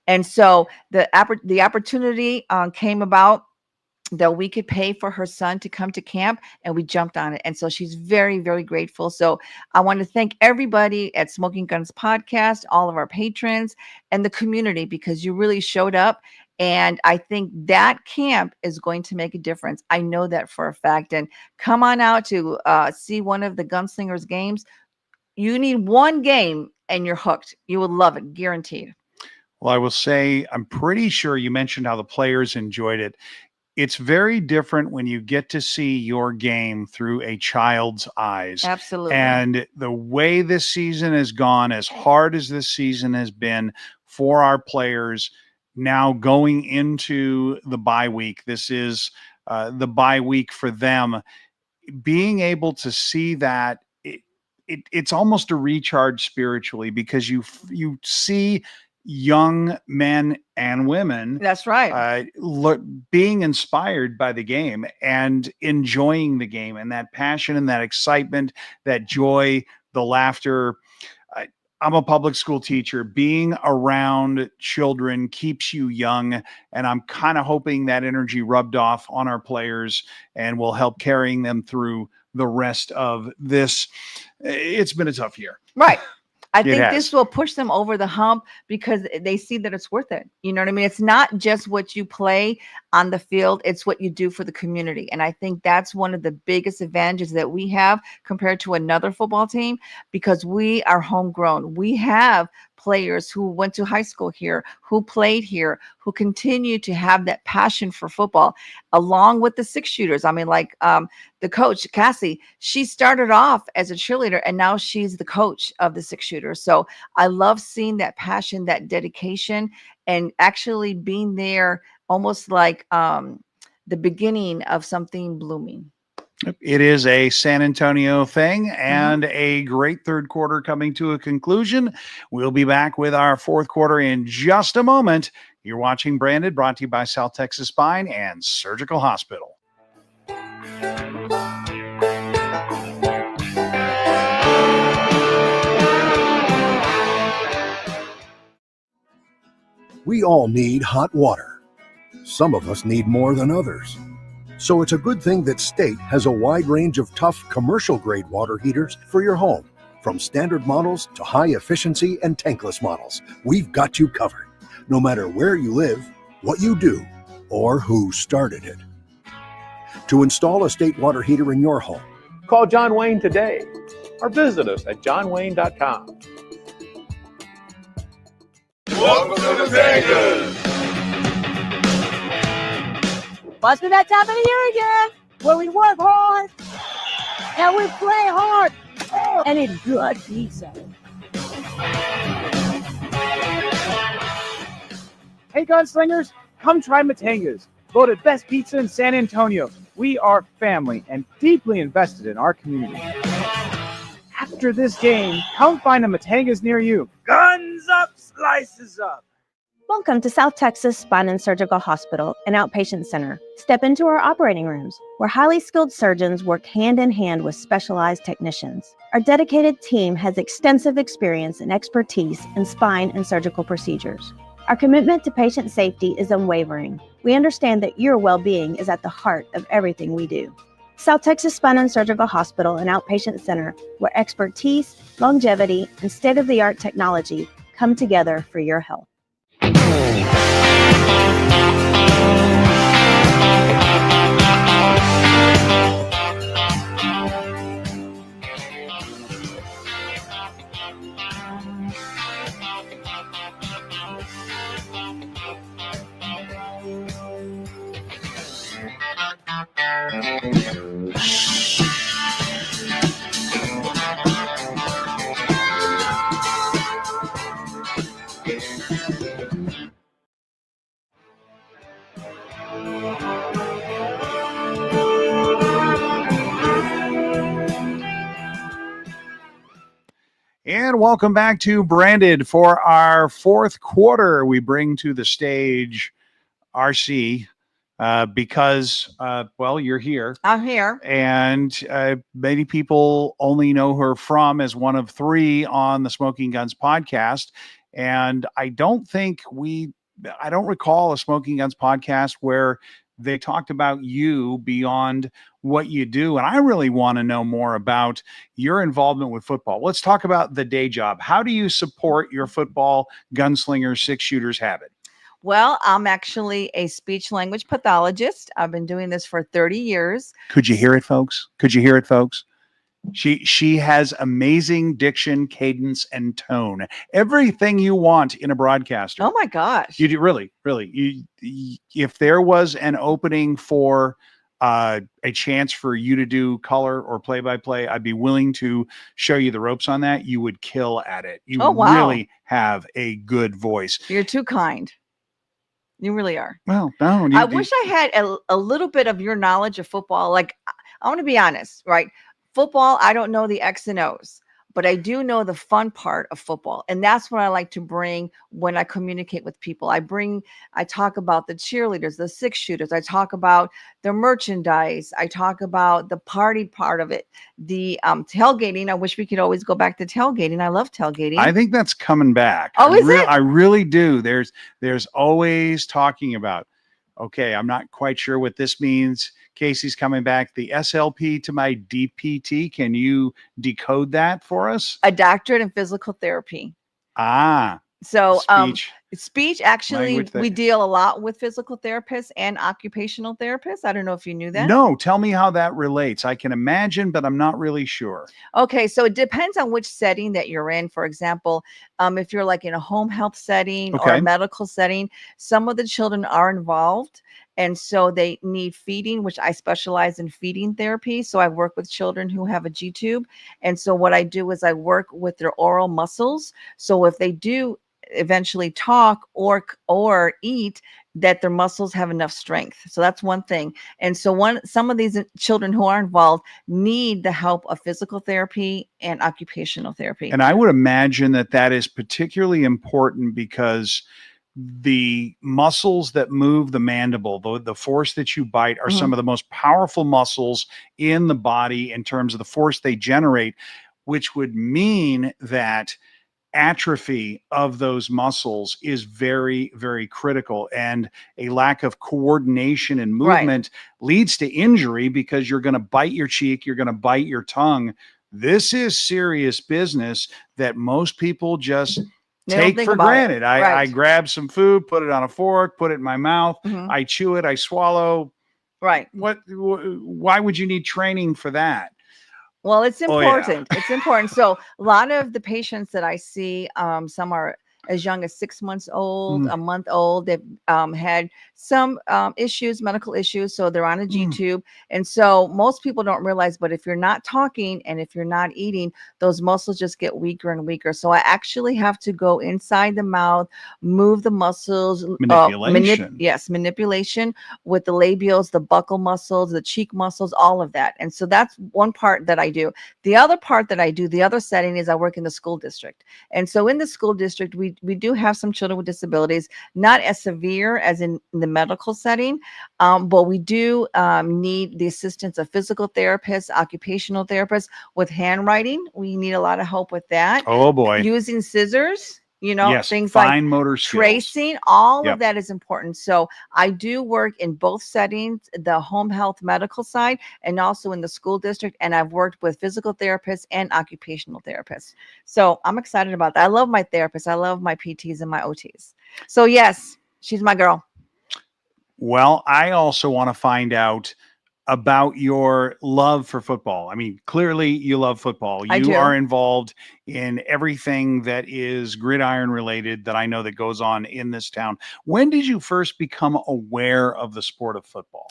And so the opportunity came about that we could pay for her son to come to camp, and we jumped on it. And so she's very, very grateful. So I want to thank everybody at Smoking Gunz Podcast, all of our patrons and the community, because you really showed up. And I think that camp is going to make a difference. I know that for a fact. And come on out to see one of the Gunslingers games. You need one game and you're hooked. You will love it, guaranteed. Well, I will say, I'm pretty sure you mentioned how the players enjoyed it. It's very different when you get to see your game through a child's eyes. Absolutely. And the way this season has gone, as hard as this season has been for our players, now going into the bye week, this is the bye week for them. Being able to see that, it's almost a recharge spiritually, because you see young men and women, that's right, being inspired by the game and enjoying the game, and that passion and that excitement, that joy, the laughter. I'm a public school teacher. Being around children keeps you young, and I'm kind of hoping that energy rubbed off on our players and will help carrying them through the rest of this. It's been a tough year. Right. I think this will push them over the hump, because they see that it's worth it. You know what I mean? It's not just what you play on the field, it's what you do for the community. And I think that's one of the biggest advantages that we have compared to another football team, because we are homegrown. We have players who went to high school here, who played here, who continue to have that passion for football, along with the 6-shooters. I mean, like the coach, Cassie, she started off as a cheerleader, and now she's the coach of the 6-shooters. So I love seeing that passion, that dedication, and actually being there, almost like the beginning of something blooming. It is a San Antonio thing, and a great third quarter coming to a conclusion. We'll be back with our fourth quarter in just a moment. You're watching Branded, brought to you by South Texas Spine and Surgical Hospital. We all need hot water. Some of us need more than others. So it's a good thing that State has a wide range of tough commercial-grade water heaters for your home. From standard models to high-efficiency and tankless models, we've got you covered, no matter where you live, what you do, or who started it. To install a State water heater in your home, call John Wayne today or visit us at johnwayne.com. Welcome to the Vegas! What's that time of the year again? Where we work hard and we play hard and eat good pizza. Hey Gunslingers, come try Matanga's, voted best pizza in San Antonio. We are family and deeply invested in our community. After this game, come find a Matanga's near you. Guns up, slices up. Welcome to South Texas Spine and Surgical Hospital, an outpatient center. Step into our operating rooms, where highly skilled surgeons work hand in hand with specialized technicians. Our dedicated team has extensive experience and expertise in spine and surgical procedures. Our commitment to patient safety is unwavering. We understand that your well-being is at the heart of everything we do. South Texas Spine and Surgical Hospital, an outpatient center where expertise, longevity, and state-of-the-art technology come together for your health. And welcome back to Branded for our fourth quarter. We bring to the stage RC because, well, you're here. I'm here. And many people only know her from as one of three on the Smoking Gunz podcast. And I don't recall a Smoking Gunz podcast where they talked about you beyond what you do. And I really want to know more about your involvement with football. Let's talk about the day job. How do you support your football gunslinger six shooters habit? Well, I'm actually a speech language pathologist. I've been doing this for 30 years. Could you hear it, folks? Could you hear it, folks? She has amazing diction, cadence, and tone. Everything you want in a broadcaster. Oh my gosh. You do really. If there was an opening for a chance for you to do color or play-by-play, I'd be willing to show you the ropes on that. You would kill at it. You really have a good voice. You're too kind. You really are. Well, no. I wish I had a little bit of your knowledge of football. Like, I want to be honest, right? Football, I don't know the X and O's, but I do know the fun part of football. And that's what I like to bring when I communicate with people. I talk about the cheerleaders, the six shooters. I talk about the merchandise. I talk about the party part of it, the tailgating. I wish we could always go back to tailgating. I love tailgating. I think that's coming back. Oh, is it? I really do. There's always talking about, okay, I'm not quite sure what this means. Casey's coming back. The SLP to my DPT. Can you decode that for us? A doctorate in physical therapy. So speech actually, we deal a lot with physical therapists and occupational therapists. I don't know if you knew that. No, tell me how that relates. I can imagine, but I'm not really sure. Okay, so it depends on which setting that you're in. For example, if you're like in a home health setting or a medical setting, some of the children are involved. And so they need feeding, which I specialize in feeding therapy. So I work with children who have a G-tube. And so what I do is I work with their oral muscles. So if they do eventually talk or eat, that their muscles have enough strength. So that's one thing. And so some of these children who are involved need the help of physical therapy and occupational therapy. And I would imagine that is particularly important because the muscles that move the mandible, the force that you bite, are some of the most powerful muscles in the body in terms of the force they generate, which would mean that atrophy of those muscles is very, very critical. And a lack of coordination and movement leads to injury because you're going to bite your cheek, you're going to bite your tongue. This is serious business that most people just take for granted. I grab some food, put it on a fork, put it in my mouth. I chew it, I swallow. Right. Why would you need training for that? Well, it's important. It's important. So a lot of the patients that I see, some are as young as 6 months old, a month old. They've had some issues, medical issues. So they're on a G-tube. And so most people don't realize, but if you're not talking and if you're not eating, those muscles just get weaker and weaker. So I actually have to go inside the mouth, move the muscles. Manipulation. Manipulation with the labials, the buccal muscles, the cheek muscles, all of that. And so that's one part that I do. The other part that I do, the other setting, is I work in the school district. And so in the school district, we do have some children with disabilities, not as severe as in the medical setting, but we do need the assistance of physical therapists, occupational therapists with handwriting. We need a lot of help with that. Oh boy. Using scissors, things fine like motor skills. Tracing, all of that is important. So I do work in both settings, the home health medical side and also in the school district. And I've worked with physical therapists and occupational therapists. So I'm excited about that. I love my therapists. I love my PTs and my OTs. So yes, she's my girl. Well, I also want to find out about your love for football. I mean, clearly you love football. You are involved in everything that is gridiron related that I know that goes on in this town. When did you first become aware of the sport of football?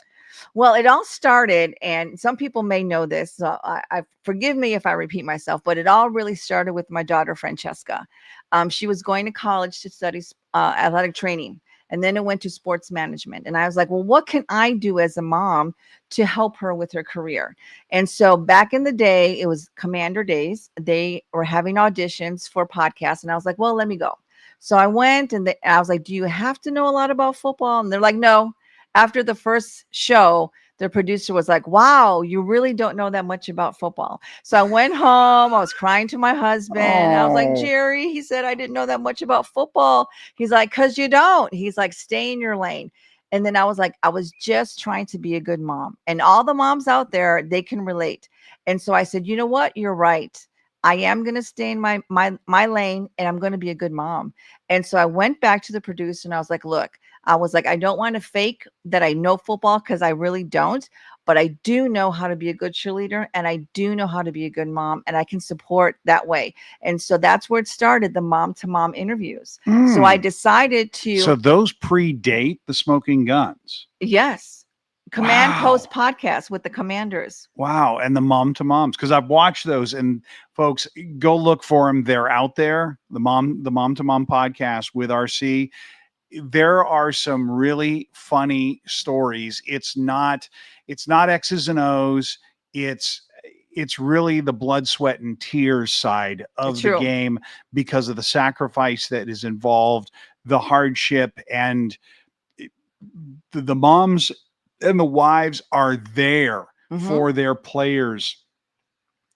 Well, it all started, and some people may know this, so I forgive me if I repeat myself, but it all really started with my daughter, Francesca. She was going to college to study athletic training. and then it went to sports management. And I was like, well, what can I do as a mom to help her with her career? And so back in the day, it was Commander Days. They were having auditions for podcasts. And I was like, well, let me go. So I went and I was like, do you have to know a lot about football? And they're like, no. After the first show, the producer was like, wow, you really don't know that much about football. So I went home. I was crying to my husband. I was like, Jerry, he said, I didn't know that much about football. He's like, because you don't. He's like, stay in your lane. And then I was like, I was just trying to be a good mom. And all the moms out there, they can relate. And so I said, you know what? You're right. I am going to stay in my lane, and I'm going to be a good mom. And so I went back to the producer and I was like, look, I don't want to fake that I know football, because I really don't, but I do know how to be a good cheerleader, and I do know how to be a good mom, and I can support that way. And so that's where it started, the mom to mom interviews. So I decided to. So those predate the Smoking Gunz. Yes. Command Post podcast with the commanders. Wow. And the mom to moms, because I've watched those, and folks, go look for them. They're out there. The mom to mom podcast with RC. There are some really funny stories. It's not X's and O's. It's really the blood, sweat, and tears side of the game, because of the sacrifice that is involved, the hardship, and the moms and the wives are there for their players.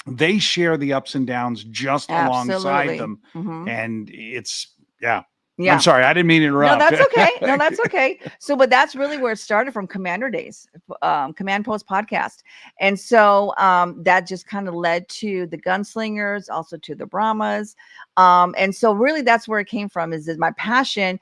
They share the ups and downs just alongside them. And it's, yeah. I'm sorry, I didn't mean to interrupt. No, that's okay. No, that's okay. So, but that's really where it started, from Commander Days, Command Post podcast. And so that just kind of led to the Gunslingers, also to the Brahmas. And so really that's where it came from, is my passion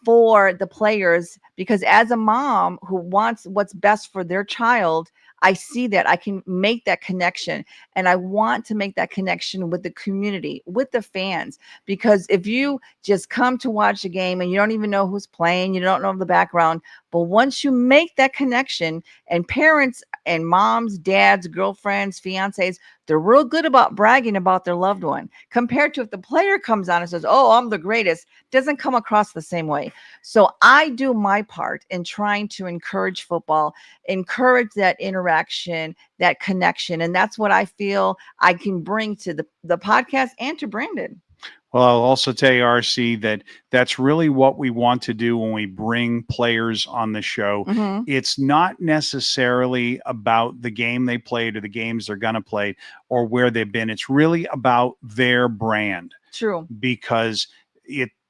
for the players, because as a mom who wants what's best for their child, I see that I can make that connection, and I want to make that connection with the community, with the fans, because if you just come to watch a game and you don't even know who's playing, you don't know the background, but once you make that connection, and parents and moms, dads, girlfriends, fiancés, they're real good about bragging about their loved one, compared to if the player comes on and says, oh, I'm the greatest, doesn't come across the same way. So I do my part in trying to encourage football, encourage that interaction, that connection. And that's what I feel I can bring to the podcast and to Brandon. Well, I'll also tell you, RC, that's really what we want to do when we bring players on the show. It's not necessarily about the game they played or the games they're going to play or where they've been. It's really about their brand. True. Because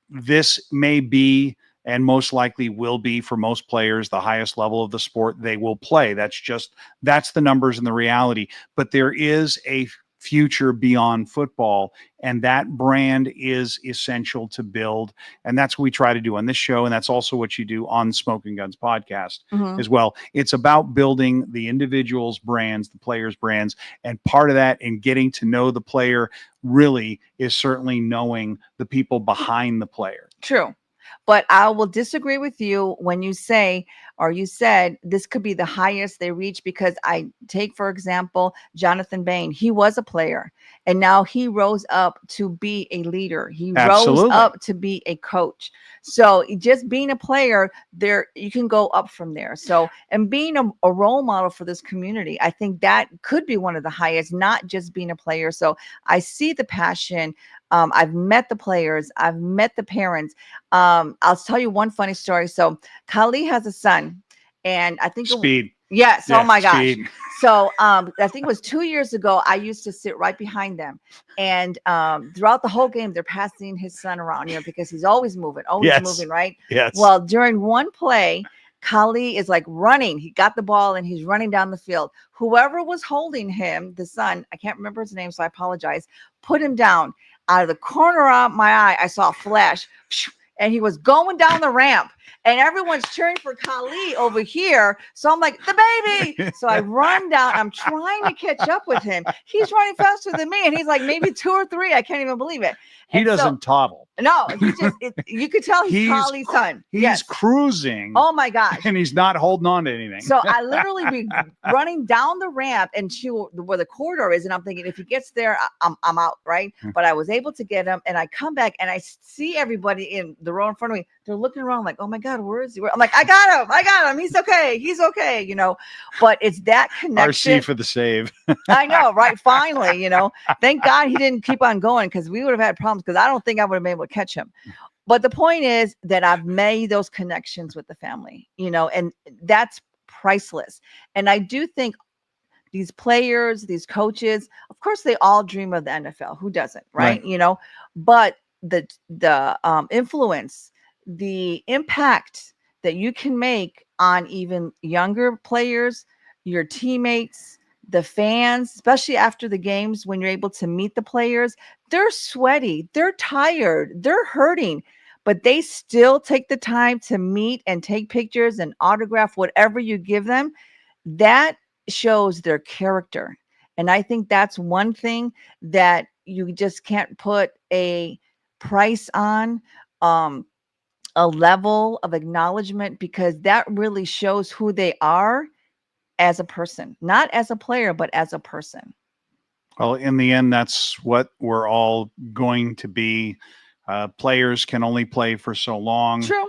this may be, and most likely will be, for most players, the highest level of the sport they will play. That's the numbers and the reality. But there is a future beyond football, and that brand is essential to build. And that's what we try to do on this show, and that's also what you do on Smokin' Gunz podcast as well. It's about building the individuals' brands, the players' brands, and part of that in getting to know the player really is certainly knowing the people behind the player. True. But I will disagree with you when you say, or you said, this could be the highest they reach, because I take, for example, Jonathan Bain. He was a player, and now he rose up to be a leader. He rose up to be a coach. So just being a player there, you can go up from there. So, and being a role model for this community, I think that could be one of the highest, not just being a player. So I see the passion. I've met the players. I've met the parents. I'll tell you one funny story. So Kali has a son, and I think Speed. Yes. Yeah, oh my gosh. Speed. So I think it was 2 years ago, I used to sit right behind them. And throughout the whole game, they're passing his son around, because he's always moving, right? Yes. Well, during one play, Kali is like running. He got the ball and he's running down the field. Whoever was holding him, the son, I can't remember his name, so I apologize, put him down. Out of the corner of my eye, I saw a flash, and he was going down the ramp, and everyone's cheering for Kali over here. So I'm like, the baby. So I run down. I'm trying to catch up with him. He's running faster than me, and he's like maybe 2 or 3. I can't even believe it. He doesn't toddle. No, you could tell he's Kali's son. He's cruising. Oh my gosh. And he's not holding on to anything. So I literally be running down the ramp and to where the corridor is. And I'm thinking, if he gets there, I'm out, right? But I was able to get him, and I come back and I see everybody in the row in front of me. They're looking around like, oh my God, where is he? I'm like, I got him. He's okay. But it's that connection. RC for the save. I know, right? Finally, thank God he didn't keep on going, because we would have had problems, because I don't think I would have been able to catch him. But the point is that I've made those connections with the family, and that's priceless. And I do think these players, these coaches, of course, they all dream of the NFL. Who doesn't, right? But the influence, the impact that you can make on even younger players, your teammates, the fans, especially after the games, when you're able to meet the players, they're sweaty, they're tired, they're hurting, but they still take the time to meet and take pictures and autograph whatever you give them. That shows their character. And I think that's one thing that you just can't put a price on, a level of acknowledgement, because that really shows who they are as a person, not as a player, but as a person. Well, in the end, that's what we're all going to be. Players can only play for so long. True.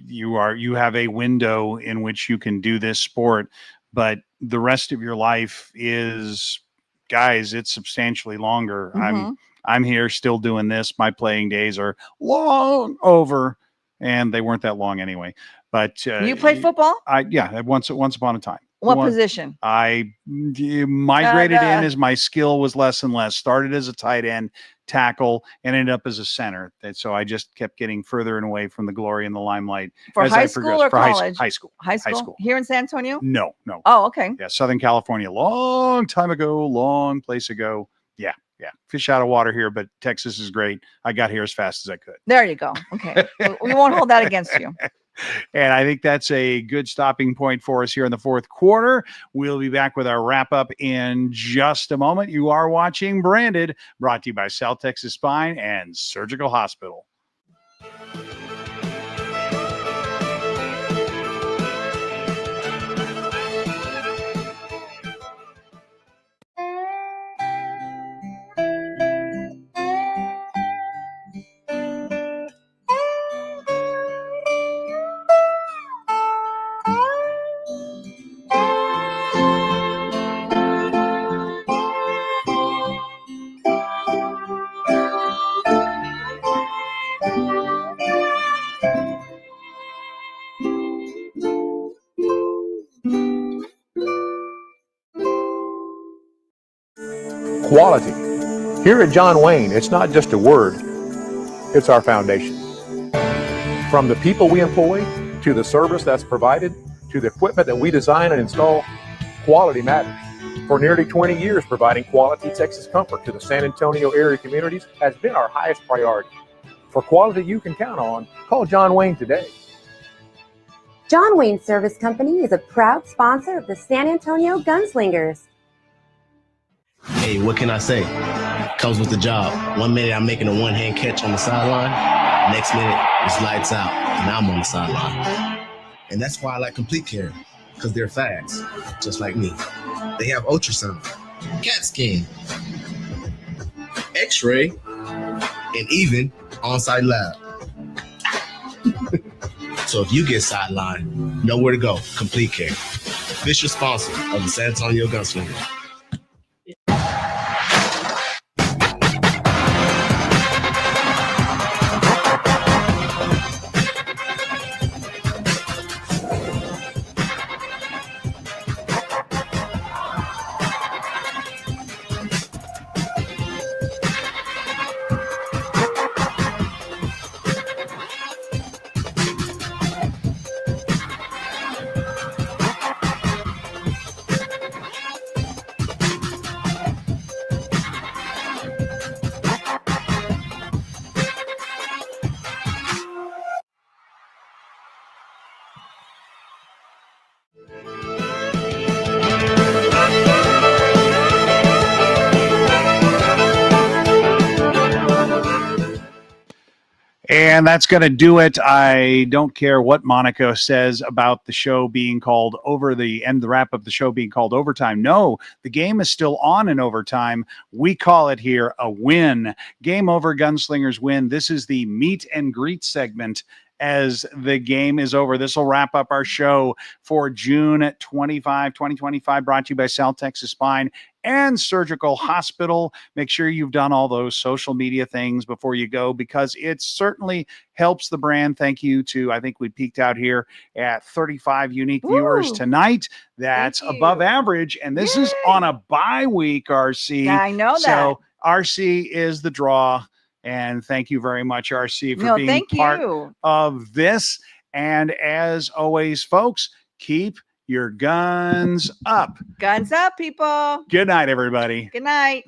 You have a window in which you can do this sport, but the rest of your life is, guys, it's substantially longer. I'm here still doing this. My playing days are long over, and they weren't that long anyway. But you played football? Once upon a time. What position? I migrated in as my skill was less and less. Started as a tight end, tackle, and ended up as a center. And so I just kept getting further and away from the glory and the limelight. For as high I school or progressed. college? High school. High school. Here in San Antonio? No. Oh, okay. Yeah, Southern California, long time ago, long place ago. Yeah. Fish out of water here, but Texas is great. I got here as fast as I could. There you go. Okay. We won't hold that against you. And I think that's a good stopping point for us here in the fourth quarter. We'll be back with our wrap up in just a moment. You are watching Branded, brought to you by South Texas Spine and Surgical Hospital. Quality. Here at John Wayne, it's not just a word, it's our foundation. From the people we employ, to the service that's provided, to the equipment that we design and install, quality matters. For nearly 20 years, providing quality Texas comfort to the San Antonio area communities has been our highest priority. For quality you can count on, call John Wayne today. John Wayne Service Company is a proud sponsor of the San Antonio Gunslingers. Hey, what can I say? Comes with the job. 1 minute I'm making a one-hand catch on the sideline. Next minute it's lights out and I'm on the sideline. And that's why I like Complete Care, because they're fast, just like me. They have ultrasound, CAT scan, X-ray, and even on-site lab. So if you get sidelined, know where to go. Complete Care. Official sponsor of the San Antonio Gunslingers. And that's going to do it. I don't care what Monica says about the show being called over, the wrap up the show being called overtime. No, the game is still on in overtime. We call it here a win. Game over, Gunslingers win. This is the meet and greet segment as the game is over. This will wrap up our show for June 25, 2025, brought to you by South Texas Spine and Surgical Hospital. Make sure you've done all those social media things before you go, because it certainly helps the brand. Thank you to, I think we peaked out here at 35 unique viewers tonight. That's above average. And this is on a bye week, RC. Yeah, I know that. So RC is the draw. And thank you very much, RC, for being part of this. And as always, folks, keep your guns up. Guns up, people. Good night, everybody. Good night.